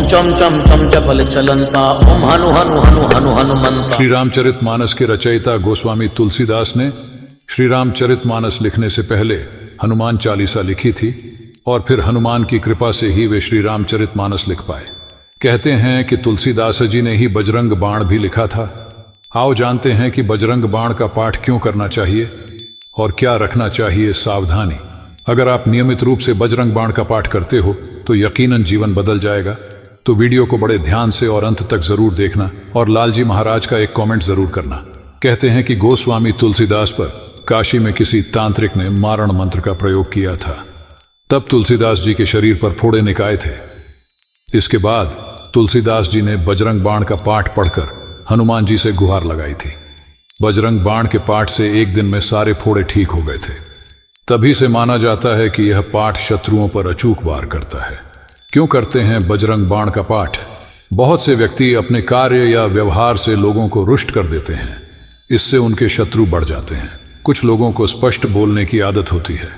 चम चम चम चपल चलंता ओम हनु हनु हनु हनु हनुमंता। श्री रामचरितमानस के रचयिता गोस्वामी तुलसीदास ने श्री रामचरितमानस लिखने से पहले हनुमान चालीसा लिखी थी और फिर हनुमान की कृपा से ही वे श्री रामचरितमानस लिख पाए। कहते हैं कि तुलसीदास जी ने ही बजरंग बाण भी लिखा था। आओ जानते हैं कि बजरंग बाण का पाठ क्यों करना चाहिए और क्या रखना चाहिए सावधानी। अगर आप नियमित रूप से बजरंग बाण का पाठ करते हो तो यकीनन जीवन बदल जाएगा। तो वीडियो को बड़े ध्यान से और अंत तक जरूर देखना और लालजी महाराज का एक कमेंट जरूर करना। कहते हैं कि गोस्वामी तुलसीदास पर काशी में किसी तांत्रिक ने मारण मंत्र का प्रयोग किया था। तब तुलसीदास जी के शरीर पर फोड़े निकाय थे। इसके बाद तुलसीदास जी ने बजरंग बाण का पाठ पढ़कर हनुमान जी से गुहार लगाई थी। बजरंग बाण के पाठ से एक दिन में सारे फोड़े ठीक हो गए थे। तभी से माना जाता है कि यह पाठ शत्रुओं पर अचूक वार करता है। क्यों करते हैं बजरंग बाण का पाठ? बहुत से व्यक्ति अपने कार्य या व्यवहार से लोगों को रुष्ट कर देते हैं। इससे उनके शत्रु बढ़ जाते हैं। कुछ लोगों को स्पष्ट बोलने की आदत होती है,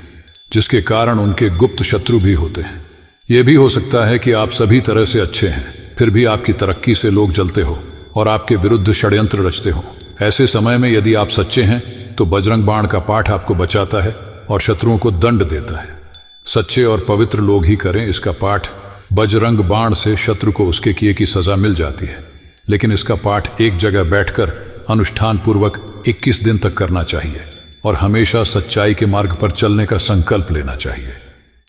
जिसके कारण उनके गुप्त शत्रु भी होते हैं। यह भी हो सकता है कि आप सभी तरह से अच्छे हैं, फिर भी आपकी तरक्की से लोग जलते हो और आपके विरुद्ध षड्यंत्र रचते हो। ऐसे समय में यदि आप सच्चे हैं तो बजरंग बाण का पाठ आपको बचाता है और शत्रुओं को दंड देता है। सच्चे और पवित्र लोग ही करें इसका पाठ। बजरंग बाण से शत्रु को उसके किए की सजा मिल जाती है, लेकिन इसका पाठ एक जगह बैठकर अनुष्ठान पूर्वक 21 दिन तक करना चाहिए और हमेशा सच्चाई के मार्ग पर चलने का संकल्प लेना चाहिए,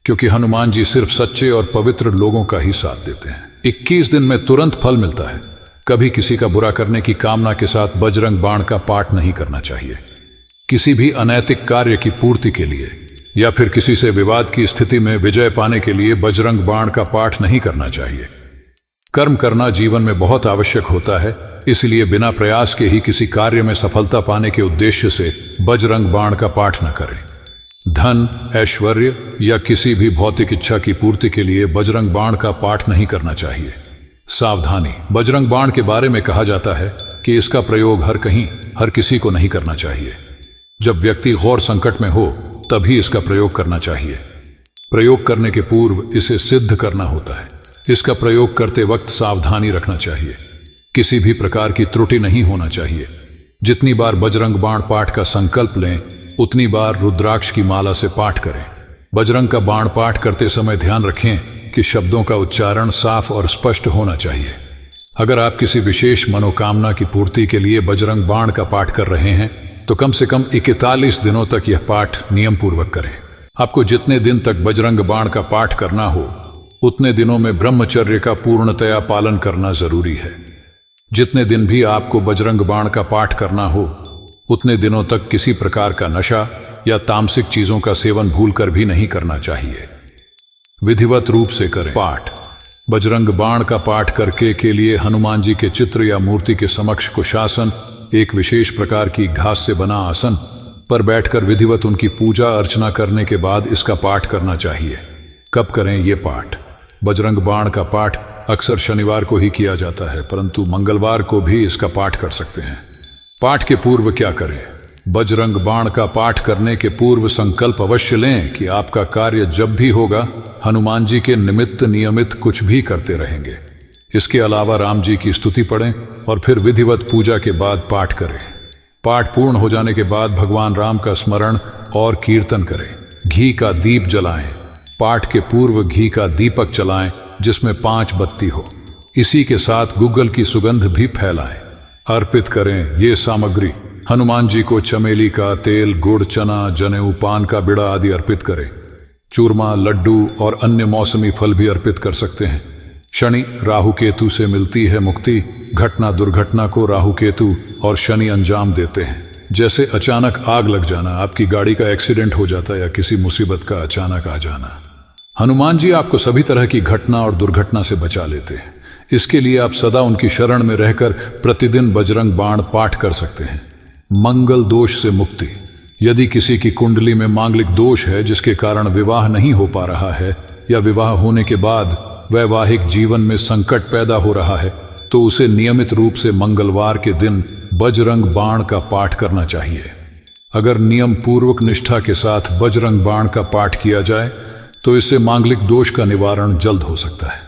क्योंकि हनुमान जी सिर्फ सच्चे और पवित्र लोगों का ही साथ देते हैं। 21 दिन में तुरंत फल मिलता है। कभी किसी का बुरा करने की कामना के साथ बजरंग बाण का पाठ नहीं करना चाहिए। किसी भी अनैतिक कार्य की पूर्ति के लिए या फिर किसी से विवाद की स्थिति में विजय पाने के लिए बजरंग बाण का पाठ नहीं करना चाहिए। कर्म करना जीवन में बहुत आवश्यक होता है, इसलिए बिना प्रयास के ही किसी कार्य में सफलता पाने के उद्देश्य से बजरंग बाण का पाठ न करें। धन, ऐश्वर्य या किसी भी भौतिक इच्छा की पूर्ति के लिए बजरंग बाण का पाठ नहीं करना चाहिए। सावधानी। बजरंग बाण के बारे में कहा जाता है कि इसका प्रयोग हर कहीं हर किसी को नहीं करना चाहिए। जब व्यक्ति घोर संकट में हो तभी इसका प्रयोग करना चाहिए। प्रयोग करने के पूर्व इसे सिद्ध करना होता है। इसका प्रयोग करते वक्त सावधानी रखना चाहिए। किसी भी प्रकार की त्रुटि नहीं होना चाहिए। जितनी बार बजरंग बाण पाठ का संकल्प लें उतनी बार रुद्राक्ष की माला से पाठ करें। बजरंग का बाण पाठ करते समय ध्यान रखें कि शब्दों का उच्चारण साफ और स्पष्ट होना चाहिए। अगर आप किसी विशेष मनोकामना की पूर्ति के लिए बजरंग बाण का पाठ कर रहे हैं तो कम से कम 41 दिनों तक यह पाठ नियम पूर्वक करें। आपको जितने दिन तक बजरंग बाण का पाठ करना हो उतने दिनों में ब्रह्मचर्य का पूर्णतया पालन करना जरूरी है। जितने दिन भी आपको बजरंग बाण का पाठ करना हो उतने दिनों तक किसी प्रकार का नशा या तामसिक चीजों का सेवन भूलकर भी नहीं करना चाहिए। विधिवत रूप से करें पाठ। बजरंग बाण का पाठ करके के लिए हनुमान जी के चित्र या मूर्ति के समक्ष कुशासन, एक विशेष प्रकार की घास से बना आसन पर बैठकर विधिवत उनकी पूजा अर्चना करने के बाद इसका पाठ करना चाहिए। कब करें ये पाठ? बजरंग बाण का पाठ अक्सर शनिवार को ही किया जाता है, परंतु मंगलवार को भी इसका पाठ कर सकते हैं। पाठ के पूर्व क्या करें? बजरंग बाण का पाठ करने के पूर्व संकल्प अवश्य लें कि आपका कार्य जब भी होगा हनुमान जी के निमित्त नियमित कुछ भी करते रहेंगे। इसके अलावा राम जी की स्तुति पढ़ें और फिर विधिवत पूजा के बाद पाठ करें। पाठ पूर्ण हो जाने के बाद भगवान राम का स्मरण और कीर्तन करें। घी का दीप जलाएं। पाठ के पूर्व घी का दीपक जलाएं जिसमें 5 बत्ती हो। इसी के साथ गुग्गल की सुगंध भी फैलाएं। अर्पित करें ये सामग्री। हनुमान जी को चमेली का तेल, गुड़, चना, जनेऊ, पान का बिड़ा आदि अर्पित करें। चूरमा, लड्डू और अन्य मौसमी फल भी अर्पित कर सकते हैं। शनि राहु केतु से मिलती है मुक्ति। घटना दुर्घटना को राहु केतु और शनि अंजाम देते हैं। जैसे अचानक आग लग जाना, आपकी गाड़ी का एक्सीडेंट हो जाता या किसी मुसीबत का अचानक आ जाना। हनुमान जी आपको सभी तरह की घटना और दुर्घटना से बचा लेते हैं। इसके लिए आप सदा उनकी शरण में रहकर प्रतिदिन बजरंग बाण पाठ कर सकते हैं। मंगल दोष से मुक्ति। यदि किसी की कुंडली में मांगलिक दोष है जिसके कारण विवाह नहीं हो पा रहा है या विवाह होने के बाद वैवाहिक जीवन में संकट पैदा हो रहा है तो उसे नियमित रूप से मंगलवार के दिन बजरंग बाण का पाठ करना चाहिए। अगर नियम पूर्वक निष्ठा के साथ बजरंग बाण का पाठ किया जाए तो इससे मांगलिक दोष का निवारण जल्द हो सकता है।